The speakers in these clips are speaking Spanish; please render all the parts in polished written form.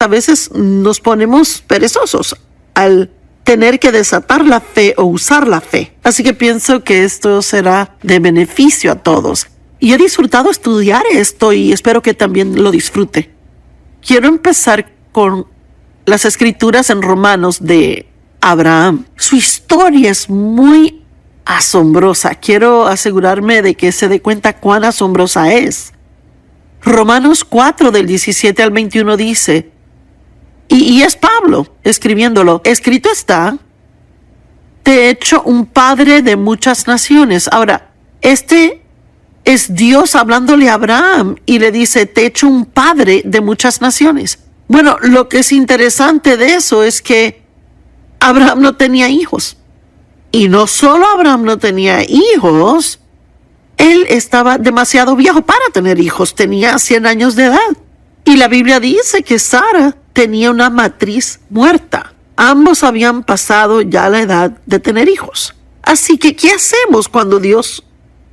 a veces nos ponemos perezosos al tener que desatar la fe o usar la fe. Así que pienso que esto será de beneficio a todos. Y he disfrutado estudiar esto y espero que también lo disfrute. Quiero empezar con las escrituras en Romanos de Abraham. Su historia es muy asombrosa. Quiero asegurarme de que se dé cuenta cuán asombrosa es. Romanos 4 del 17 al 21 dice, y es Pablo escribiéndolo, escrito está, te he hecho un padre de muchas naciones. Ahora, este es Dios hablándole a Abraham y le dice, te he hecho un padre de muchas naciones. Bueno, lo que es interesante de eso es que Abraham no tenía hijos. Y no solo Abraham no tenía hijos, él estaba demasiado viejo para tener hijos, tenía 100 años de edad. Y la Biblia dice que Sara tenía una matriz muerta. Ambos habían pasado ya la edad de tener hijos. Así que, ¿qué hacemos cuando Dios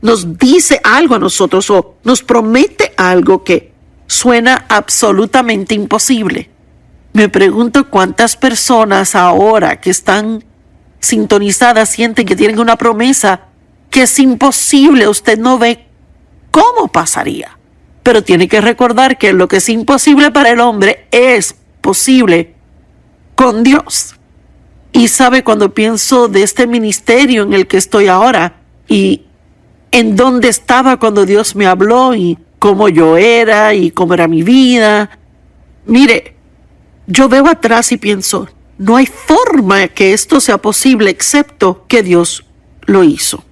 nos dice algo a nosotros o nos promete algo que suena absolutamente imposible? Me pregunto cuántas personas ahora que están sintonizadas sienten que tienen una promesa que es imposible, usted no ve cómo pasaría. Pero tiene que recordar que lo que es imposible para el hombre es posible con Dios. Y sabe, cuando pienso de este ministerio en el que estoy ahora y en dónde estaba cuando Dios me habló y cómo yo era y cómo era mi vida, mire, yo veo atrás y pienso, no hay forma que esto sea posible excepto que Dios lo hizo.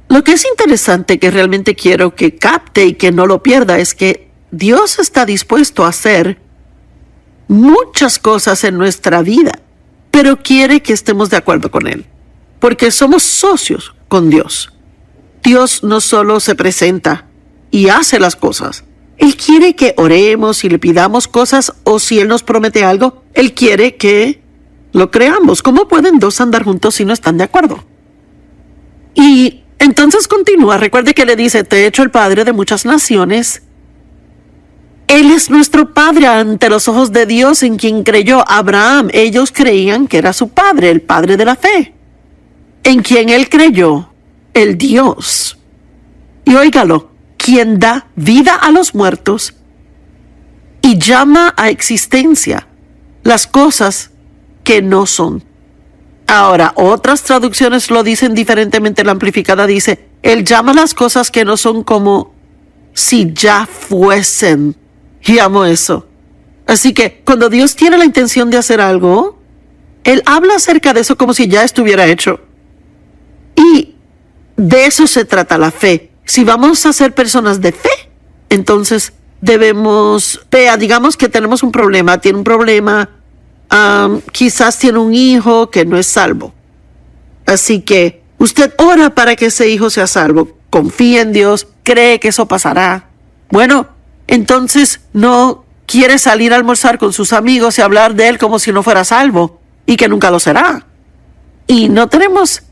Lo que es interesante, que realmente quiero que capte y que no lo pierda, es que Dios está dispuesto a hacer muchas cosas en nuestra vida, pero quiere que estemos de acuerdo con Él, porque somos socios con Dios. Dios no solo se presenta y hace las cosas, Él quiere que oremos y le pidamos cosas, o si Él nos promete algo, Él quiere que lo creamos. ¿Cómo pueden dos andar juntos si no están de acuerdo? Y entonces continúa, recuerde que le dice, te he hecho el padre de muchas naciones. Él es nuestro padre ante los ojos de Dios, en quien creyó Abraham. Ellos creían que era su padre, el padre de la fe, en quien él creyó, el Dios. Y óigalo, quien da vida a los muertos y llama a existencia las cosas que no son. Ahora, otras traducciones lo dicen diferentemente. La amplificada dice, Él llama las cosas que no son como si ya fuesen. Y amo eso. Así que cuando Dios tiene la intención de hacer algo, Él habla acerca de eso como si ya estuviera hecho. Y de eso se trata la fe. Si vamos a ser personas de fe, entonces debemos, digamos que tenemos un problema, tiene un problema, quizás tiene un hijo que no es salvo. Así que usted ora para que ese hijo sea salvo, confía en Dios, cree que eso pasará. Bueno, entonces no quiere salir a almorzar con sus amigos y hablar de él como si no fuera salvo y que nunca lo será. Y no tenemos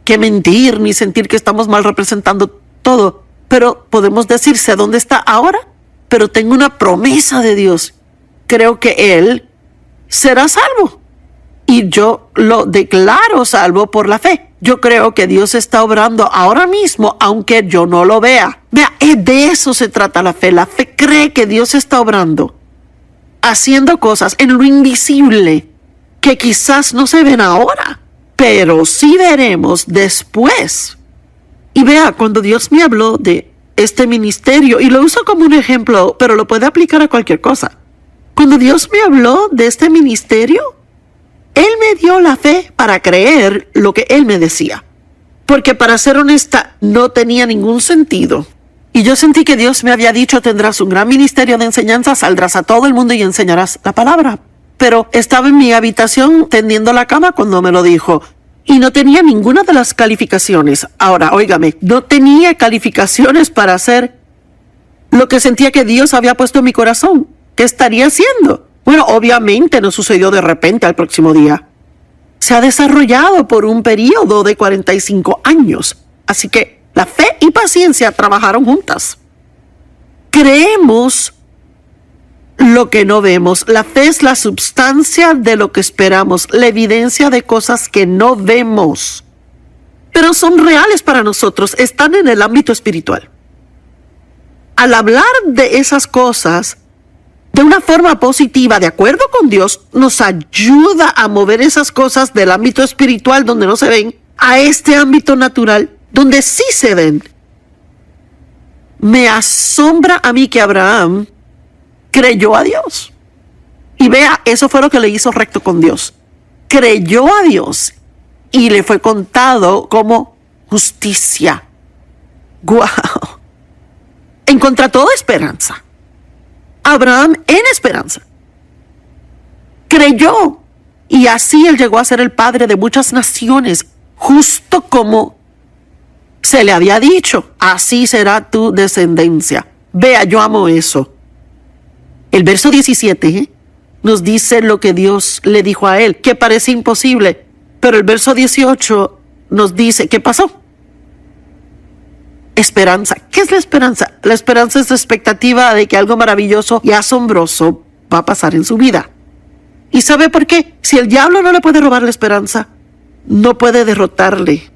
que mentir ni sentir que estamos mal representando todo, pero podemos decir, sé dónde está ahora, pero tengo una promesa de Dios. Creo que él será salvo y yo lo declaro salvo por la fe. Yo creo que Dios está obrando ahora mismo, aunque yo no lo vea. Vea, de eso se trata la fe. La fe cree que Dios está obrando, haciendo cosas en lo invisible que quizás no se ven ahora, pero sí veremos después. Y vea, cuando Dios me habló de este ministerio, y lo uso como un ejemplo, pero lo puede aplicar a cualquier cosa. Cuando Dios me habló de este ministerio, Él me dio la fe para creer lo que Él me decía. Porque, para ser honesta, no tenía ningún sentido. Y yo sentí que Dios me había dicho, tendrás un gran ministerio de enseñanza, saldrás a todo el mundo y enseñarás la palabra. Pero estaba en mi habitación tendiendo la cama cuando me lo dijo. Y no tenía ninguna de las calificaciones. Ahora, óigame, no tenía calificaciones para hacer lo que sentía que Dios había puesto en mi corazón. ¿Qué estaría haciendo? Bueno, obviamente no sucedió de repente al próximo día. Se ha desarrollado por un periodo de 45 años. Así que la fe y paciencia trabajaron juntas. Creemos lo que no vemos. La fe es la substancia de lo que esperamos, la evidencia de cosas que no vemos, pero son reales para nosotros, están en el ámbito espiritual. Al hablar de esas cosas de una forma positiva, de acuerdo con Dios, nos ayuda a mover esas cosas del ámbito espiritual donde no se ven, a este ámbito natural donde sí se ven. Me asombra a mí que Abraham creyó a Dios. Y vea, eso fue lo que le hizo recto con Dios. Creyó a Dios y le fue contado como justicia. ¡Guau! En contra de toda esperanza. Abraham en esperanza creyó, y así él llegó a ser el padre de muchas naciones, justo como se le había dicho, así será tu descendencia. Vea, yo amo eso. El verso 17 nos dice lo que Dios le dijo a él, que parece imposible, pero el verso 18 nos dice qué pasó. Esperanza. ¿Qué es la esperanza? La esperanza es la expectativa de que algo maravilloso y asombroso va a pasar en su vida. ¿Y sabe por qué? Si el diablo no le puede robar la esperanza, no puede derrotarle.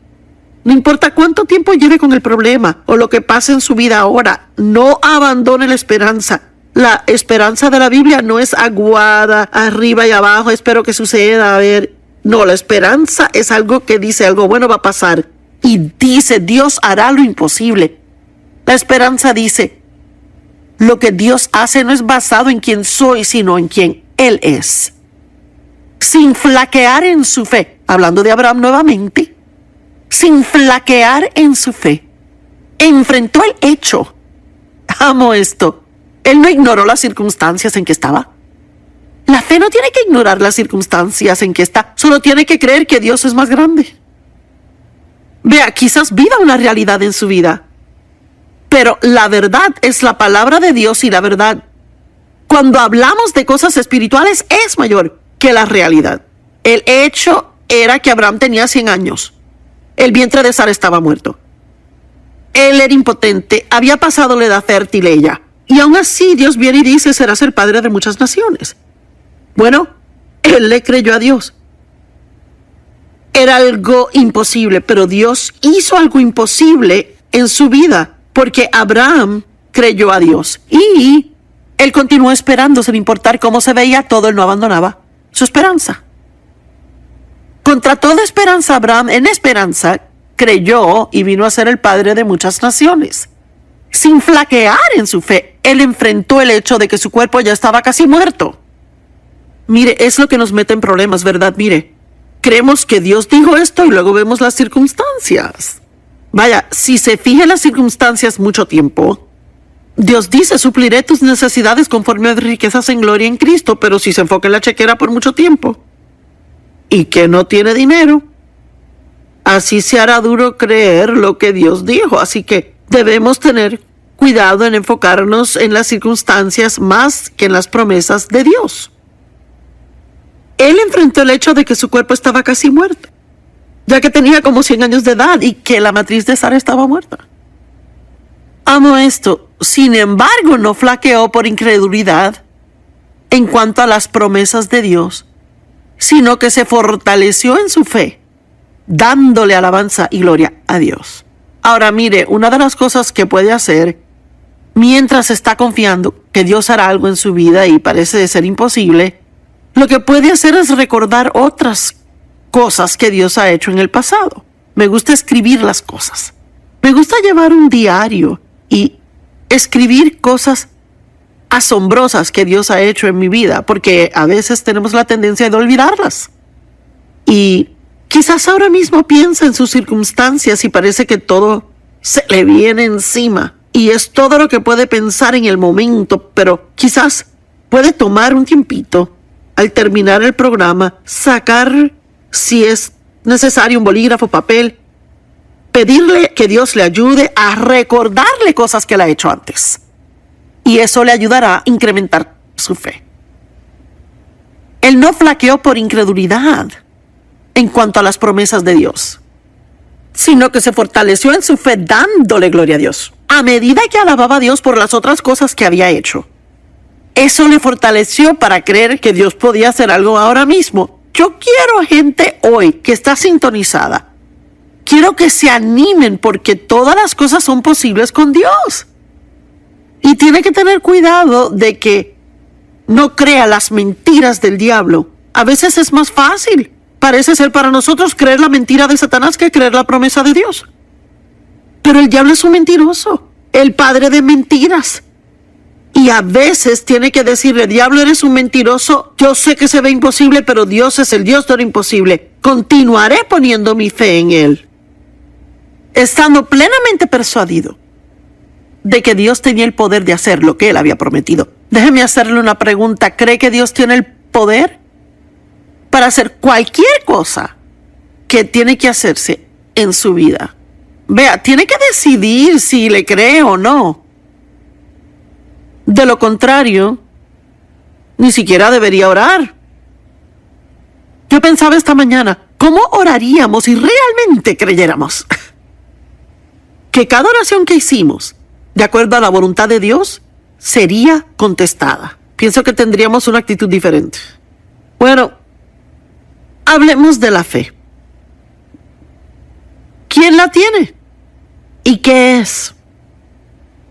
No importa cuánto tiempo lleve con el problema o lo que pase en su vida ahora, no abandone la esperanza. La esperanza de la Biblia no es aguada, arriba y abajo, espero que suceda, a ver. No, la esperanza es algo que dice algo bueno va a pasar. Y dice, Dios hará lo imposible. La esperanza dice, lo que Dios hace no es basado en quién soy, sino en quién Él es. Sin flaquear en su fe, hablando de Abraham nuevamente, sin flaquear en su fe, enfrentó el hecho. Amo esto. Él no ignoró las circunstancias en que estaba. La fe no tiene que ignorar las circunstancias en que está, solo tiene que creer que Dios es más grande. Vea, quizás viva una realidad en su vida, pero la verdad es la palabra de Dios, y la verdad, cuando hablamos de cosas espirituales, es mayor que la realidad. El hecho era que Abraham tenía 100 años. El vientre de Sara estaba muerto. Él era impotente, había pasado la edad fértil ella, y aún así Dios viene y dice, serás el padre de muchas naciones. Bueno, él le creyó a Dios. Era algo imposible, pero Dios hizo algo imposible en su vida, porque Abraham creyó a Dios y él continuó esperando sin importar cómo se veía todo, él no abandonaba su esperanza. Contra toda esperanza, Abraham en esperanza creyó y vino a ser el padre de muchas naciones. Sin flaquear en su fe, él enfrentó el hecho de que su cuerpo ya estaba casi muerto. Mire, es lo que nos mete en problemas, ¿verdad? Mire, creemos que Dios dijo esto y luego vemos las circunstancias. Vaya, si se fija en las circunstancias mucho tiempo, Dios dice, supliré tus necesidades conforme a riquezas en gloria en Cristo, pero si se enfoca en la chequera por mucho tiempo y que no tiene dinero, así se hará duro creer lo que Dios dijo. Así que debemos tener cuidado en enfocarnos en las circunstancias más que en las promesas de Dios. Él enfrentó el hecho de que su cuerpo estaba casi muerto, ya que tenía como 100 años de edad y que la matriz de Sara estaba muerta. Amo esto. Sin embargo, no flaqueó por incredulidad en cuanto a las promesas de Dios, sino que se fortaleció en su fe, dándole alabanza y gloria a Dios. Ahora mire, una de las cosas que puede hacer mientras está confiando que Dios hará algo en su vida y parece ser imposible, lo que puede hacer es recordar otras cosas que Dios ha hecho en el pasado. Me gusta escribir las cosas. Me gusta llevar un diario y escribir cosas asombrosas que Dios ha hecho en mi vida, porque a veces tenemos la tendencia de olvidarlas. Y quizás ahora mismo piensa en sus circunstancias y parece que todo se le viene encima. Y es todo lo que puede pensar en el momento, pero quizás puede tomar un tiempito al terminar el programa, sacar, si es necesario, un bolígrafo, papel, pedirle que Dios le ayude a recordarle cosas que él ha hecho antes. Y eso le ayudará a incrementar su fe. Él no flaqueó por incredulidad en cuanto a las promesas de Dios, sino que se fortaleció en su fe dándole gloria a Dios, a medida que alababa a Dios por las otras cosas que había hecho. Eso le fortaleció para creer que Dios podía hacer algo ahora mismo. Yo quiero gente hoy que está sintonizada. Quiero que se animen porque todas las cosas son posibles con Dios. Y tiene que tener cuidado de que no crea las mentiras del diablo. A veces es más fácil, parece ser para nosotros, creer la mentira de Satanás que creer la promesa de Dios. Pero el diablo es un mentiroso, el padre de mentiras. Y a veces tiene que decirle, diablo, eres un mentiroso, yo sé que se ve imposible, pero Dios es el Dios de lo imposible. Continuaré poniendo mi fe en Él, estando plenamente persuadido de que Dios tenía el poder de hacer lo que Él había prometido. Déjeme hacerle una pregunta. ¿Cree que Dios tiene el poder para hacer cualquier cosa que tiene que hacerse en su vida? Vea, tiene que decidir si le cree o no. De lo contrario, ni siquiera debería orar. Yo pensaba esta mañana, ¿cómo oraríamos si realmente creyéramos que cada oración que hicimos, de acuerdo a la voluntad de Dios, sería contestada? Pienso que tendríamos una actitud diferente. Bueno, hablemos de la fe. ¿Quién la tiene? ¿Y qué es?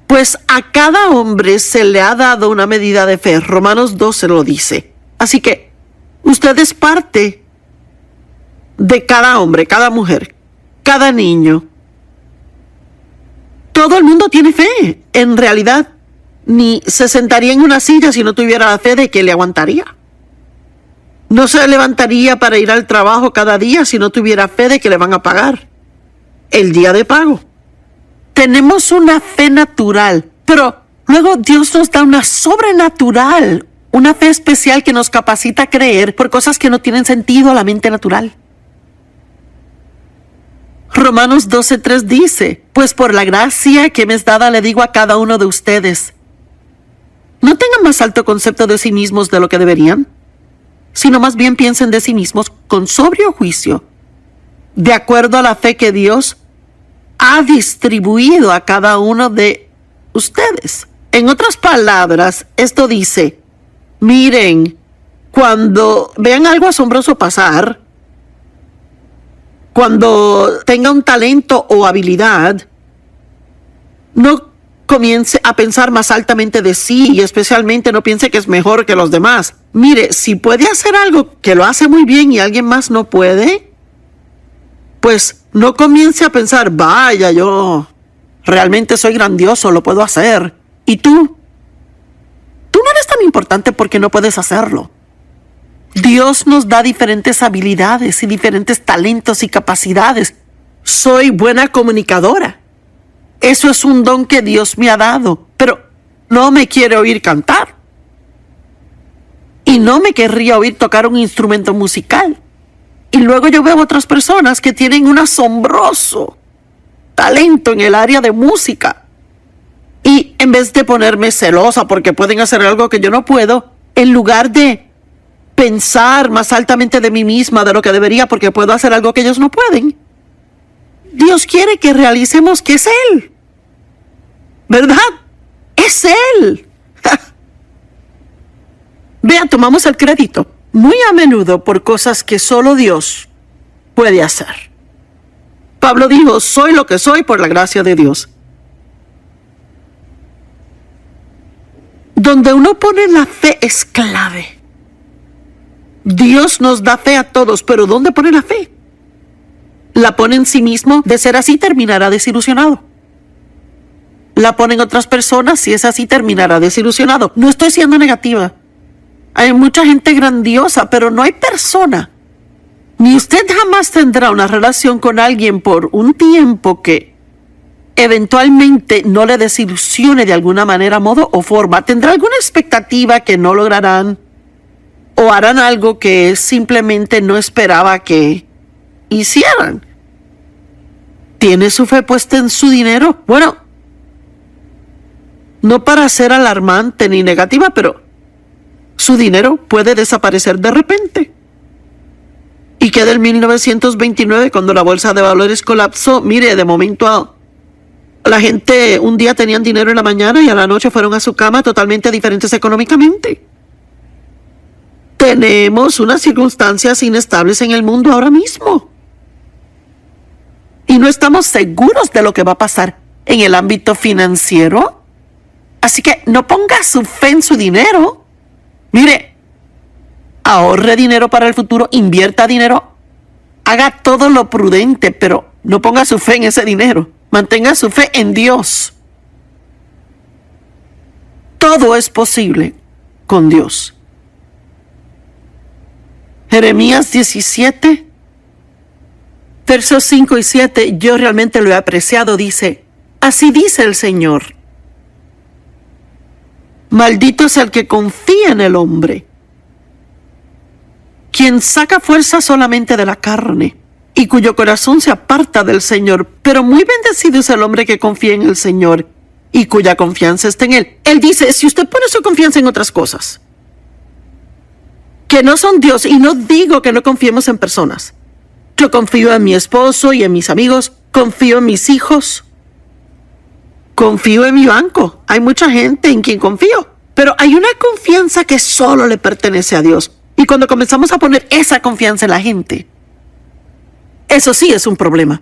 Pues a cada hombre se le ha dado una medida de fe. Romanos 12 lo dice. Así que usted es parte de cada hombre, cada mujer, cada niño. Todo el mundo tiene fe. En realidad, ni se sentaría en una silla si no tuviera la fe de que le aguantaría. No se levantaría para ir al trabajo cada día si no tuviera fe de que le van a pagar el día de pago. Tenemos una fe natural, pero luego Dios nos da una sobrenatural, una fe especial que nos capacita a creer por cosas que no tienen sentido a la mente natural. Romanos 12:3 dice, pues por la gracia que me es dada le digo a cada uno de ustedes, no tengan más alto concepto de sí mismos de lo que deberían, sino más bien piensen de sí mismos con sobrio juicio, de acuerdo a la fe que Dios ha distribuido a cada uno de ustedes. En otras palabras, esto dice, miren, cuando vean algo asombroso pasar, cuando tenga un talento o habilidad, no comience a pensar más altamente de sí y especialmente no piense que es mejor que los demás. Mire, si puede hacer algo que lo hace muy bien y alguien más no puede, pues no comience a pensar, vaya, yo realmente soy grandioso, lo puedo hacer. ¿Y tú? Tú no eres tan importante porque no puedes hacerlo. Dios nos da diferentes habilidades y diferentes talentos y capacidades. Soy buena comunicadora. Eso es un don que Dios me ha dado, pero no me quiere oír cantar. Y no me querría oír tocar un instrumento musical. Y luego yo veo otras personas que tienen un asombroso talento en el área de música. Y en vez de ponerme celosa porque pueden hacer algo que yo no puedo, en lugar de pensar más altamente de mí misma de lo que debería porque puedo hacer algo que ellos no pueden, Dios quiere que realicemos que es Él. ¿Verdad? Es Él. Vea, tomamos el crédito muy a menudo por cosas que solo Dios puede hacer. Pablo dijo, soy lo que soy por la gracia de Dios. Donde uno pone la fe es clave. Dios nos da fe a todos, pero ¿dónde pone la fe? La pone en sí mismo, de ser así terminará desilusionado. La pone en otras personas, si es así terminará desilusionado. No estoy siendo negativa. Hay mucha gente grandiosa, pero no hay persona. Ni usted jamás tendrá una relación con alguien por un tiempo que eventualmente no le desilusione de alguna manera, modo o forma. Tendrá alguna expectativa que no lograrán o harán algo que simplemente no esperaba que hicieran. ¿Tiene su fe puesta en su dinero? Bueno, no para ser alarmante ni negativa, pero su dinero puede desaparecer de repente. Y que del 1929, cuando la bolsa de valores colapsó, mire, de momento La gente un día tenían dinero en la mañana y a la noche fueron a su cama totalmente diferentes económicamente. Tenemos unas circunstancias inestables en el mundo ahora mismo. Y no estamos seguros de lo que va a pasar en el ámbito financiero. Así que no ponga su fe en su dinero. Mire, ahorre dinero para el futuro, invierta dinero, haga todo lo prudente, pero no ponga su fe en ese dinero. Mantenga su fe en Dios. Todo es posible con Dios. Jeremías 17, versos 5 y 7, yo realmente lo he apreciado, dice, así dice el Señor. Maldito es el que confía en el hombre, quien saca fuerza solamente de la carne y cuyo corazón se aparta del Señor. Pero muy bendecido es el hombre que confía en el Señor y cuya confianza está en Él. Él dice, si usted pone su confianza en otras cosas que no son Dios, y no digo que no confiemos en personas. Yo confío en mi esposo y en mis amigos, confío en mis hijos, confío en mi banco. Hay mucha gente en quien confío, pero hay una confianza que solo le pertenece a Dios. Y cuando comenzamos a poner esa confianza en la gente, eso sí es un problema.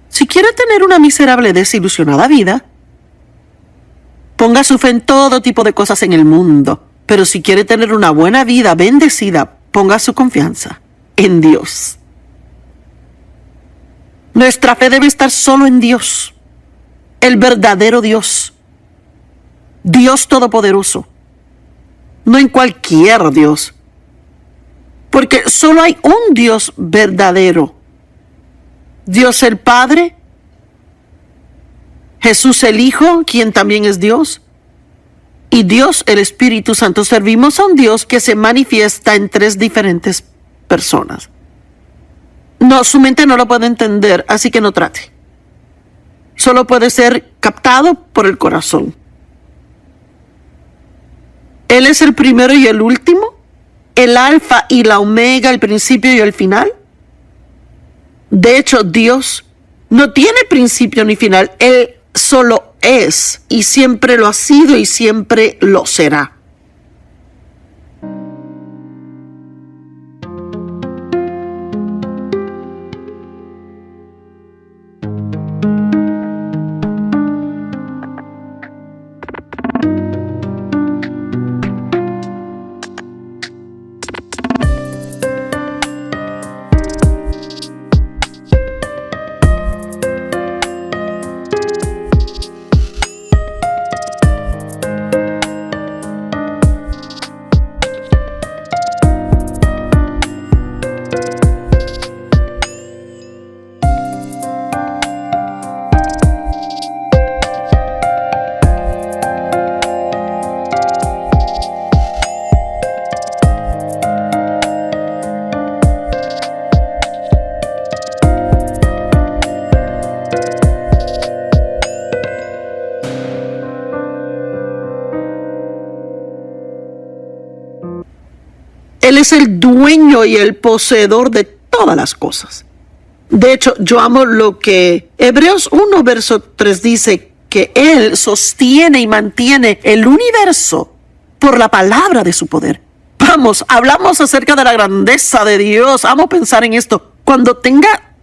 Si quiere tener una miserable, desilusionada vida, ponga su fe en todo tipo de cosas en el mundo. Pero si quiere tener una buena vida bendecida, ponga su confianza en Dios. Nuestra fe debe estar solo en Dios, el verdadero Dios, Dios Todopoderoso, no en cualquier Dios, porque solo hay un Dios verdadero, Dios el Padre, Jesús el Hijo, quien también es Dios, y Dios el Espíritu Santo. Servimos a un Dios que se manifiesta en tres diferentes personas. No, su mente no lo puede entender, así que no trate. Solo puede ser captado por el corazón. Él es el primero y el último, el alfa y la omega, el principio y el final. De hecho, Dios no tiene principio ni final. Él solo es, y siempre lo ha sido y siempre lo será. Él es el dueño y el poseedor de todas las cosas. De hecho, yo amo lo que Hebreos 1, verso 3 dice, que Él sostiene y mantiene el universo por la palabra de su poder. Vamos, hablamos acerca de la grandeza de Dios. Amo pensar en esto. Cuando tenga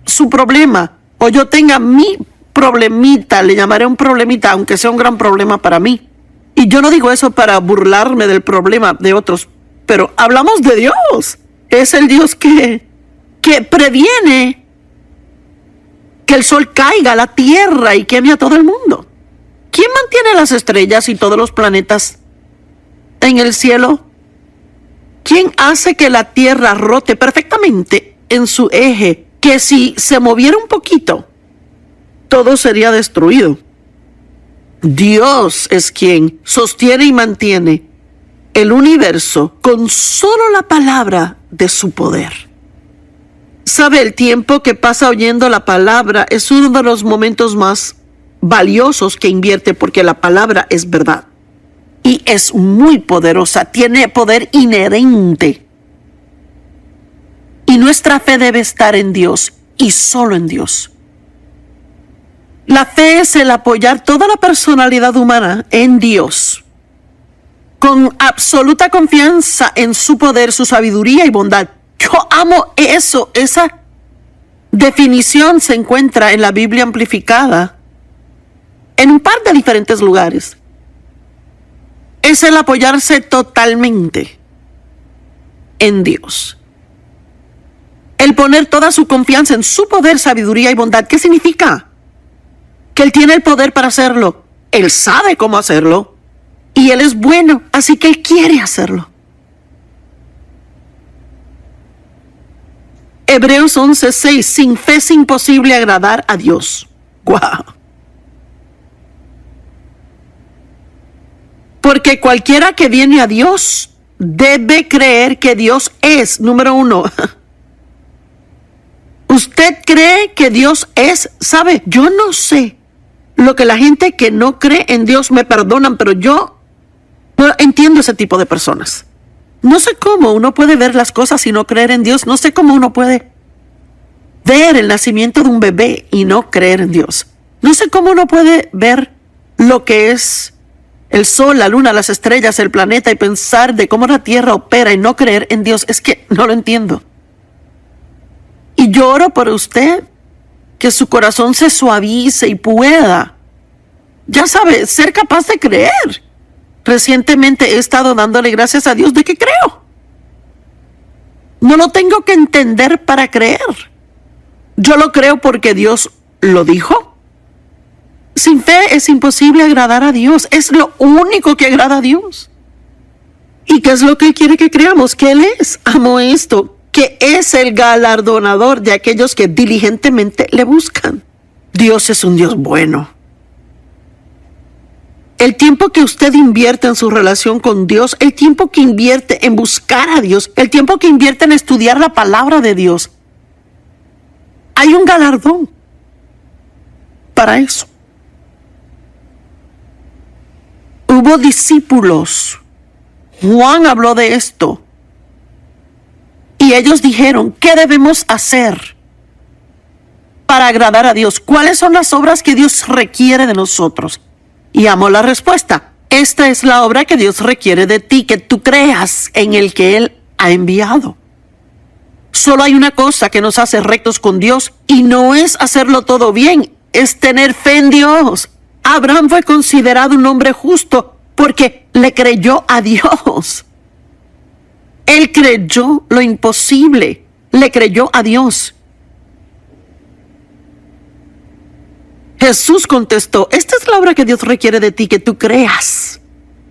su problema, o yo tenga mi problemita, le llamaré un problemita, aunque sea un gran problema para mí. Y yo no digo eso para burlarme del problema de otros, pero hablamos de Dios. Es el Dios que previene que el sol caiga a la tierra y queme a todo el mundo. ¿Quién mantiene las estrellas y todos los planetas en el cielo? ¿Quién hace que la tierra rote perfectamente en su eje, que si se moviera un poquito, todo sería destruido? Dios es quien sostiene y mantiene el universo con solo la palabra de su poder. ¿Sabe? El tiempo que pasa oyendo la palabra es uno de los momentos más valiosos que invierte, porque la palabra es verdad y es muy poderosa, tiene poder inherente. Y nuestra fe debe estar en Dios y solo en Dios. La fe es el apoyar toda la personalidad humana en Dios, con absoluta confianza en su poder, su sabiduría y bondad. Yo amo eso. Esa definición se encuentra en la Biblia amplificada en un par de diferentes lugares. Es el apoyarse totalmente en Dios. El poner toda su confianza en su poder, sabiduría y bondad. ¿Qué significa? Que Él tiene el poder para hacerlo. Él sabe cómo hacerlo. Y Él es bueno, así que Él quiere hacerlo. Hebreos 11:6. Sin fe es imposible agradar a Dios. ¡Guau! Porque cualquiera que viene a Dios debe creer que Dios es, número uno. ¿Usted cree que Dios es? ¿Sabe? Yo no sé lo que la gente que no cree en Dios, me perdonan, pero yo no entiendo ese tipo de personas. No sé cómo uno puede ver las cosas y no creer en Dios. No sé cómo uno puede ver el nacimiento de un bebé y no creer en Dios. No sé cómo uno puede ver lo que es el sol, la luna, las estrellas, el planeta y pensar de cómo la tierra opera y no creer en Dios. Es que no lo entiendo. Y yo oro por usted, que su corazón se suavice y pueda, ya sabe, ser capaz de creer. Recientemente he estado dándole gracias a Dios de que creo. No lo tengo que entender para creer. Yo lo creo porque Dios lo dijo. Sin fe es imposible agradar a Dios. Es lo único que agrada a Dios. ¿Y qué es lo que Él quiere que creamos? Que Él es. Amo esto. Que es el galardonador de aquellos que diligentemente le buscan. Dios es un Dios bueno. El tiempo que usted invierte en su relación con Dios, el tiempo que invierte en buscar a Dios, el tiempo que invierte en estudiar la palabra de Dios, hay un galardón para eso. Hubo discípulos. Juan habló de esto. Y ellos dijeron, ¿qué debemos hacer para agradar a Dios? ¿Cuáles son las obras que Dios requiere de nosotros? Y amo la respuesta. Esta es la obra que Dios requiere de ti, que tú creas en el que Él ha enviado. Solo hay una cosa que nos hace rectos con Dios y no es hacerlo todo bien, es tener fe en Dios. Abraham fue considerado un hombre justo porque le creyó a Dios. Él creyó lo imposible, le creyó a Dios. Jesús contestó, esta es la obra que Dios requiere de ti, que tú creas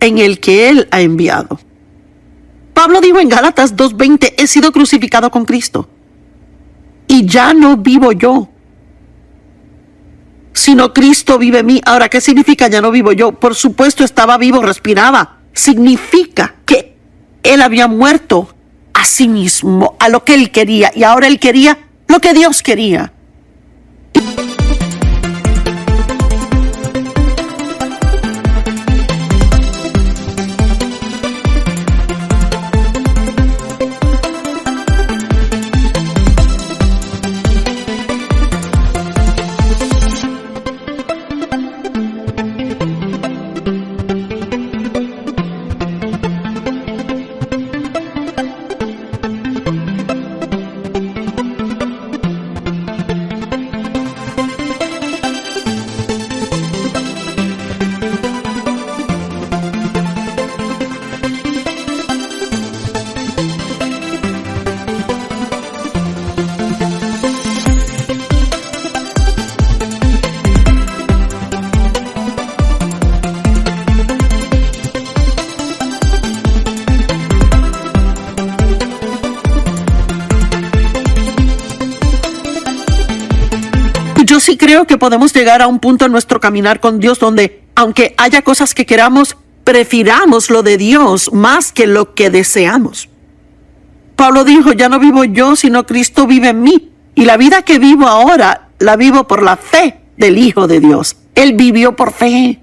en el que Él ha enviado. Pablo dijo en Gálatas 2:20, he sido crucificado con Cristo. Y ya no vivo yo, sino Cristo vive en mí. Ahora, ¿qué significa ya no vivo yo? Por supuesto, estaba vivo, respiraba. Significa que Él había muerto a sí mismo, a lo que Él quería. Y ahora Él quería lo que Dios quería. Yo sí creo que podemos llegar a un punto en nuestro caminar con Dios donde, aunque haya cosas que queramos, prefiramos lo de Dios más que lo que deseamos. Pablo dijo, ya no vivo yo, sino Cristo vive en mí. Y la vida que vivo ahora, la vivo por la fe del Hijo de Dios. Él vivió por fe.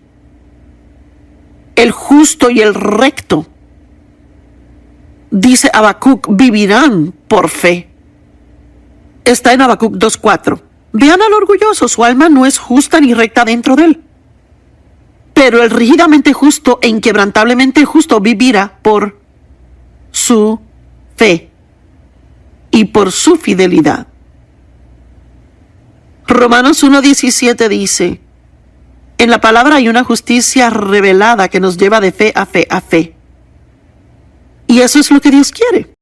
El justo y el recto, dice Habacuc, vivirán por fe. Está en Habacuc 2:4. Vean al orgulloso, su alma no es justa ni recta dentro de él. Pero el rígidamente justo e inquebrantablemente justo vivirá por su fe y por su fidelidad. Romanos 1:17 dice, en la palabra hay una justicia revelada que nos lleva de fe a fe a fe. Y eso es lo que Dios quiere.